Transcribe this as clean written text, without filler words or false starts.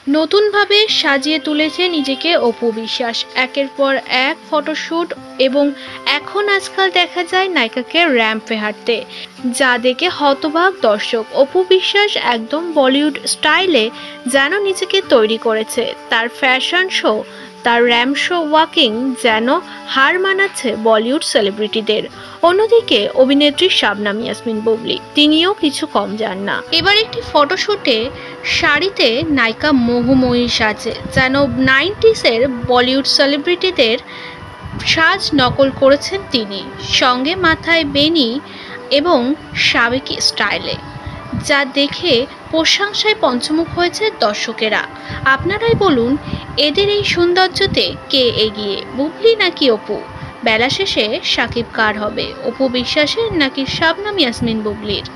নতুনভাবে সাজিয়ে তুলেছে নিজেকে অপু বিশ্বাস। একের পর এক ফটোশ্যুট এবং এখন আজকাল দেখা যায় নায়িকাকে র্যাম্পে হাঁটতে, যা দেখে হতবাক দর্শক। অপু বিশ্বাস একদম বলিউড স্টাইলে যেন নিজেকে তৈরি করেছে। তার ফ্যাশন শো, তার র্যাম্প শো ওয়াকিং যেন হার মানাচ্ছে বলিউড সেলিব্রিটিদের। অন্যদিকে অভিনেত্রী শাবনাম ইয়াসমিন বুবলি, তিনিও কিছু কম যান না। এবার একটি ফটোশুটে শাড়িতে নায়িকা মোহময়ী সাজে, যেন 90s-এর বলিউড সেলিব্রিটিদের সাজ নকল করেছেন তিনি। সঙ্গে মাথায় বেনি এবং সাবেকি স্টাইলে, যা দেখে প্রশংসায় পঞ্চমুখ হয়েছে দর্শকেরা। আপনারাই বলুন, এদের এই সৌন্দর্যতে কে এগিয়ে, বুবলি নাকি অপু? বেলা শেষে সাকিব কার হবে, অপু বিশ্বাসের নাকি শাবনাম ইয়াসমিন বুবলির?